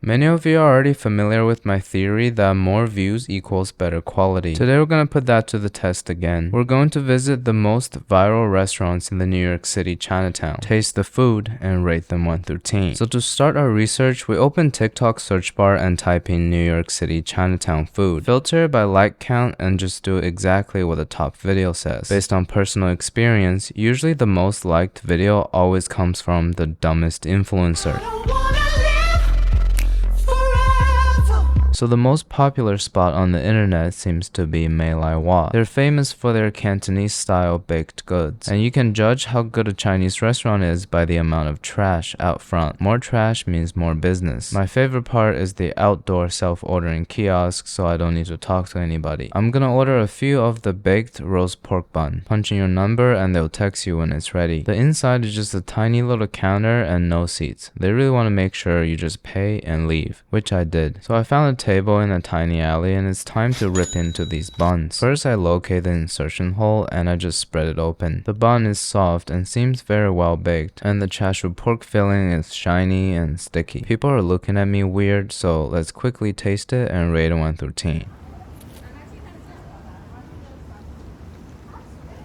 Many of you are already familiar with my theory that more views equals better quality. Today we're going to put that to the test again. We're going to visit the most viral restaurants in the New York City Chinatown, taste the food, and rate them 1 through 10. So to start our research, we open TikTok search bar and type in New York City Chinatown food. Filter it by like count and just do exactly what the top video says. Based on personal experience, usually the most liked video always comes from the dumbest influencer. So the most popular spot on the internet seems to be My Lai Wa. They're famous for their Cantonese style baked goods, and you can judge how good a Chinese restaurant is by the amount of trash out front. More trash means more business. My favorite part is the outdoor self-ordering kiosk, so I don't need to talk to anybody. I'm gonna order a few of the baked roast pork bun. Punch in your number and they'll text you when it's ready. The inside is just a tiny little counter and no seats. They really want to make sure you just pay and leave, which I did. So I found a table in a tiny alley and it's time to rip into these buns. First I locate the insertion hole and I just spread it open. The bun is soft and seems very well baked, and the chashu pork filling is shiny and sticky. People are looking at me weird, so let's quickly taste it and rate it 1 through 10.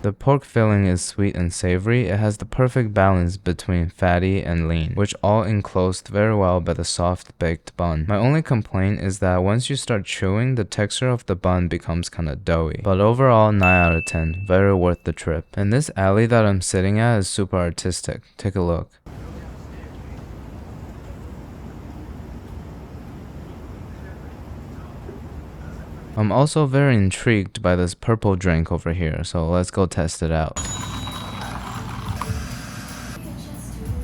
The pork filling is sweet and savory. It has the perfect balance between fatty and lean, which all enclosed very well by the soft baked bun. My only complaint is that once you start chewing, the texture of the bun becomes kinda doughy. But overall, 9 out of 10. Very worth the trip. And this alley that I'm sitting at is super artistic. Take a look. I'm also very intrigued by this purple drink over here, so let's go test it out.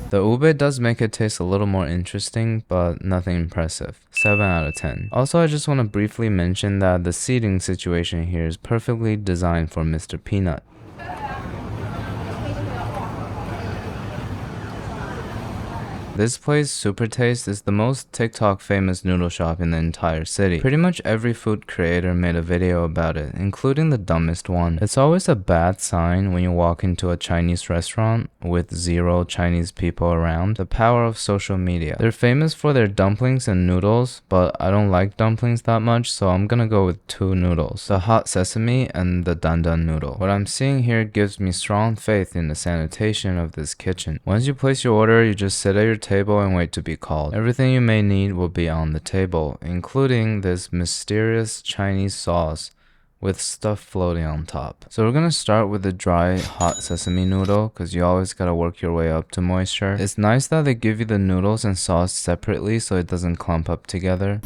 The ube does make it taste a little more interesting, but nothing impressive. 7 out of 10. Also, I just want to briefly mention that the seating situation here is perfectly designed for Mr. Peanut. This place, Super Taste, is the most TikTok famous noodle shop in the entire city. Pretty much every food creator made a video about it, including the dumbest one. It's always a bad sign when you walk into a Chinese restaurant with 0 Chinese people around. The power of social media. They're famous for their dumplings and noodles, but I don't like dumplings that much, so I'm gonna go with 2 noodles. The hot sesame and the dandan noodle. What I'm seeing here gives me strong faith in the sanitation of this kitchen. Once you place your order, you just sit at your table and wait to be called. Everything you may need will be on the table, including this mysterious Chinese sauce with stuff floating on top. So we're gonna start with the dry hot sesame noodle, because you always gotta work your way up to moisture. It's nice that they give you the noodles and sauce separately so it doesn't clump up together.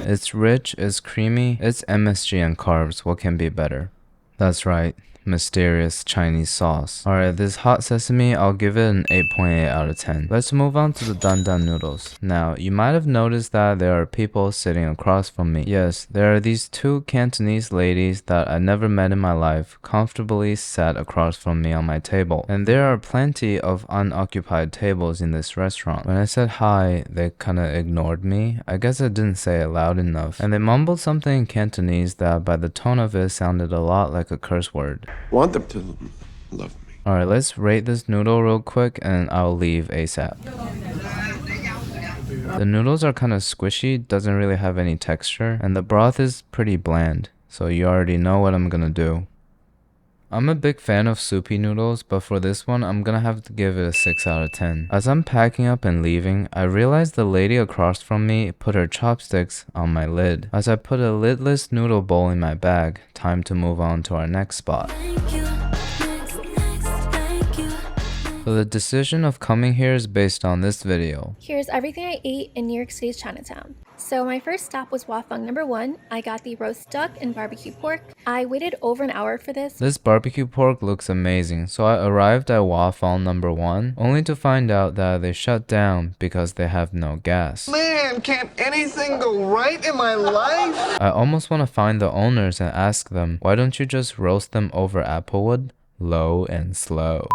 It's rich, it's creamy, it's MSG and carbs. What can be better? That's right, mysterious Chinese sauce. Alright, this hot sesame, I'll give it an 8.8 out of 10. Let's move on to the dandan noodles. Now, you might have noticed that there are people sitting across from me. Yes, there are these 2 Cantonese ladies that I never met in my life comfortably sat across from me on my table. And there are plenty of unoccupied tables in this restaurant. When I said hi, they kinda ignored me. I guess I didn't say it loud enough. And they mumbled something in Cantonese that by the tone of it sounded a lot like a curse word. Want them to love me. Alright, let's rate this noodle real quick and I'll leave ASAP. The noodles are kind of squishy, doesn't really have any texture, and the broth is pretty bland, so you already know what I'm gonna do. I'm a big fan of soupy noodles, but for this one, I'm gonna have to give it a 6 out of 10. As I'm packing up and leaving, I realized the lady across from me put her chopsticks on my lid. As I put a lidless noodle bowl in my bag, time to move on to our next spot. So the decision of coming here is based on this video. Here's everything I ate in New York City's Chinatown. So my first stop was Wafang number 1. I got the roast duck and barbecue pork. I waited over an hour for this. This barbecue pork looks amazing, so I arrived at Wafang number 1, only to find out that they shut down because they have no gas. Man, can't anything go right in my life? I almost want to find the owners and ask them, why don't you just roast them over applewood? Low and slow.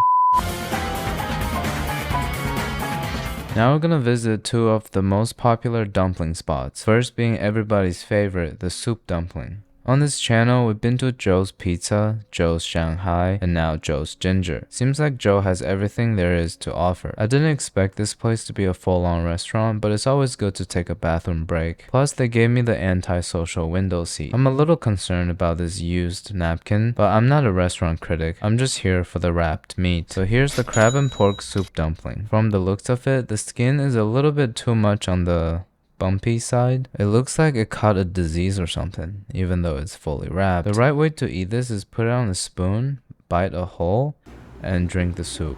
Now we're gonna visit two of the most popular dumpling spots. First being everybody's favorite, the soup dumpling. On this channel, we've been to Joe's Pizza, Joe's Shanghai, and now Joe's Ginger. Seems like Joe has everything there is to offer. I didn't expect this place to be a full-on restaurant, but it's always good to take a bathroom break. Plus, they gave me the anti-social window seat. I'm a little concerned about this used napkin, but I'm not a restaurant critic. I'm just here for the wrapped meat. So here's the crab and pork soup dumpling. From the looks of it, the skin is a little bit too much on the bumpy side. It looks like it caught a disease or something, even though it's fully wrapped. The right way to eat this is put it on a spoon, bite a hole, and drink the soup.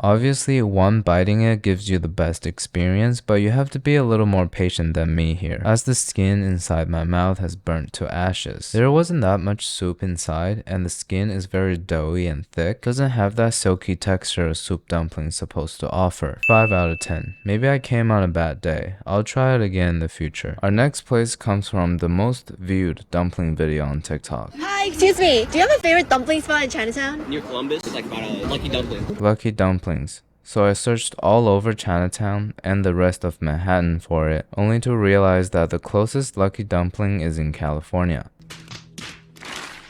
Obviously, one biting it gives you the best experience, but you have to be a little more patient than me here, as the skin inside my mouth has burnt to ashes. There wasn't that much soup inside, and the skin is very doughy and thick. Doesn't have that silky texture a soup dumpling is supposed to offer. 5 out of 10. Maybe I came on a bad day. I'll try it again in the future. Our next place comes from the most viewed dumpling video on TikTok. Hi, excuse me. Do you have a favorite dumpling spot in Chinatown? Near Columbus, it's like about a Lucky Dumpling. Lucky Dumplings. So I searched all over Chinatown and the rest of Manhattan for it, only to realize that the closest Lucky Dumpling is in California.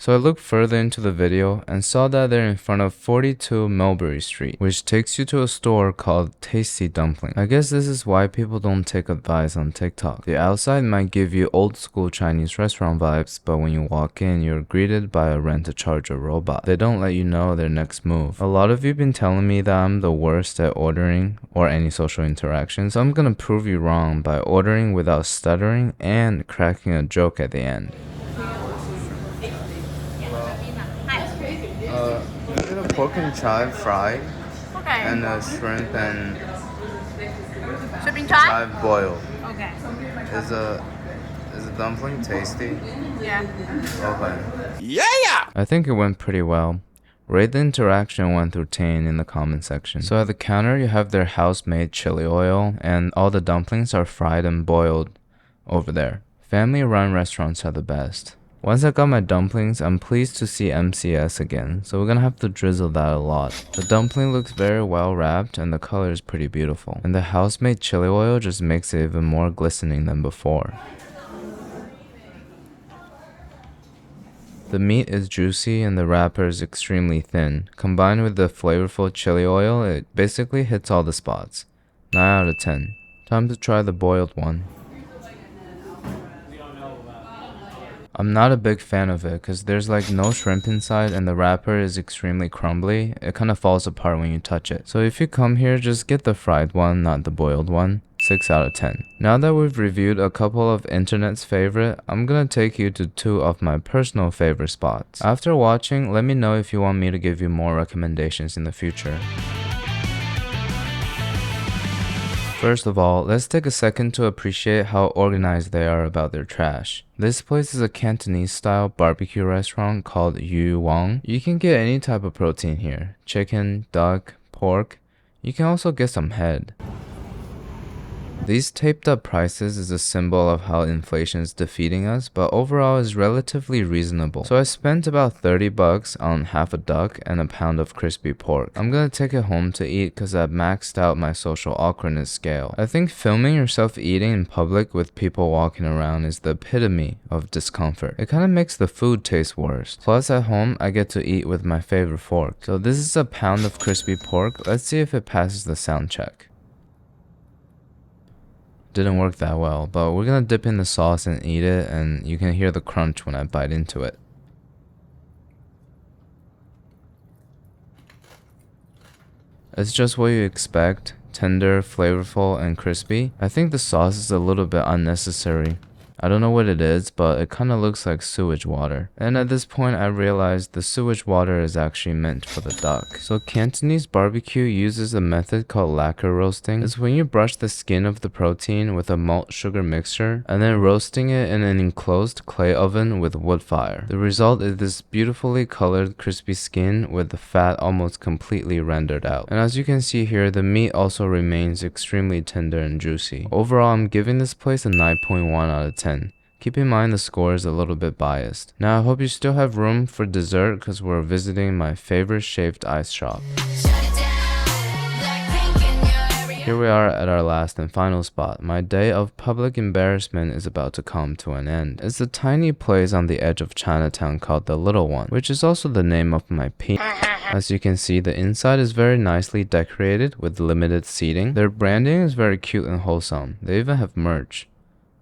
So I looked further into the video and saw that they're in front of 42 Mulberry Street, which takes you to a store called Tasty Dumpling. I guess this is why people don't take advice on TikTok. The outside might give you old school Chinese restaurant vibes, but when you walk in, you're greeted by a rent-a-charger robot. They don't let you know their next move. A lot of you have been telling me that I'm the worst at ordering or any social interaction, so I'm gonna prove you wrong by ordering without stuttering and cracking a joke at the end. Get a pork and chive fried, Okay. and a shrimp and Shipping chive boiled. Okay. Is a dumpling tasty? Yeah. Okay. Yeah! I think it went pretty well. Rate the interaction 1 through 10 in the comment section. So at the counter, you have their house-made chili oil, and all the dumplings are fried and boiled over there. Family-run restaurants are the best. Once I got my dumplings, I'm pleased to see MCS again, so we're gonna have to drizzle that a lot. The dumpling looks very well wrapped and the color is pretty beautiful. And the house-made chili oil just makes it even more glistening than before. The meat is juicy and the wrapper is extremely thin. Combined with the flavorful chili oil, it basically hits all the spots. 9 out of 10. Time to try the boiled one. I'm not a big fan of it because there's like no shrimp inside and the wrapper is extremely crumbly. It kind of falls apart when you touch it. So if you come here, just get the fried one, not the boiled one. 6 out of 10. Now that we've reviewed a couple of internet's favorite, I'm gonna take you to 2 of my personal favorite spots. After watching, let me know if you want me to give you more recommendations in the future. First of all, let's take a second to appreciate how organized they are about their trash. This place is a Cantonese style barbecue restaurant called Yu Wang. You can get any type of protein here. Chicken, duck, pork. You can also get some head. These taped up prices is a symbol of how inflation is defeating us, but overall is relatively reasonable. So I spent about 30 bucks on half a duck and a pound of crispy pork. I'm gonna take it home to eat because I've maxed out my social awkwardness scale. I think filming yourself eating in public with people walking around is the epitome of discomfort. It kind of makes the food taste worse. Plus at home, I get to eat with my favorite fork. So this is a pound of crispy pork. Let's see if it passes the sound check. Didn't work that well, but we're gonna dip in the sauce and eat it, and you can hear the crunch when I bite into it. It's just what you expect, tender, flavorful, and crispy. I think the sauce is a little bit unnecessary. I don't know what it is, but it kind of looks like sewage water. And at this point, I realized the sewage water is actually meant for the duck. So Cantonese BBQ uses a method called lacquer roasting. It's when you brush the skin of the protein with a malt sugar mixture and then roasting it in an enclosed clay oven with wood fire. The result is this beautifully colored crispy skin with the fat almost completely rendered out. And as you can see here, the meat also remains extremely tender and juicy. Overall, I'm giving this place a 9.1 out of 10. Keep in mind the score is a little bit biased. Now I hope you still have room for dessert because we're visiting my favorite shaved ice shop. Shut it down, like pink and Here we are at our last and final spot. My day of public embarrassment is about to come to an end. It's a tiny place on the edge of Chinatown called the Little One, which is also the name of my peak. As you can see, the inside is very nicely decorated with limited seating. Their branding is very cute and wholesome. They even have merch.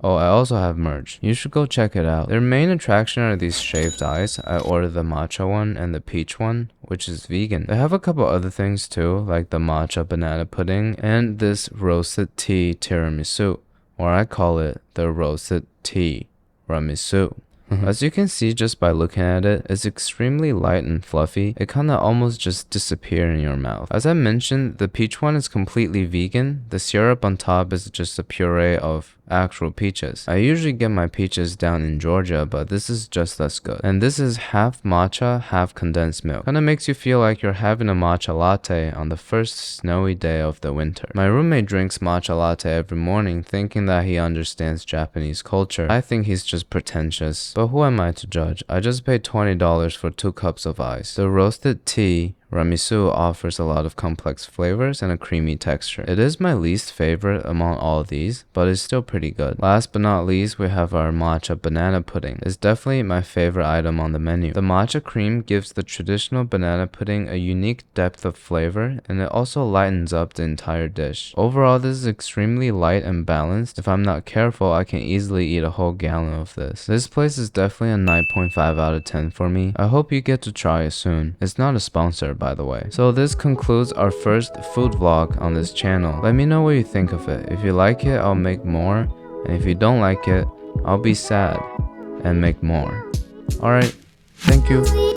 Oh, I also have merch. You should go check it out. Their main attraction are these shaved ice. I ordered the matcha one and the peach one, which is vegan. They have a couple other things too, like the matcha banana pudding and this roasted tea tiramisu, or I call it the roasted tea tiramisu. As you can see just by looking at it, it's extremely light and fluffy. It kinda almost just disappears in your mouth. As I mentioned, the peach one is completely vegan. The syrup on top is just a puree of actual peaches. I usually get my peaches down in Georgia, but this is just as good. And this is half matcha, half condensed milk. Kinda makes you feel like you're having a matcha latte on the first snowy day of the winter. My roommate drinks matcha latte every morning, thinking that he understands Japanese culture. I think he's just pretentious, but who am I to judge? I just paid $20 for 2 cups of ice. The roasted tea tiramisu offers a lot of complex flavors and a creamy texture. It is my least favorite among all of these, but it's still pretty good. Last but not least, we have our matcha banana pudding. It's definitely my favorite item on the menu. The matcha cream gives the traditional banana pudding a unique depth of flavor, and it also lightens up the entire dish. Overall, this is extremely light and balanced. If I'm not careful, I can easily eat a whole gallon of this. This place is definitely a 9.5 out of 10 for me. I hope you get to try it soon. It's not a sponsor, by the way. So this concludes our first food vlog on this channel. Let me know what you think of it. If you like it, I'll make more, and if you don't like it, I'll be sad and make more. Alright, thank you.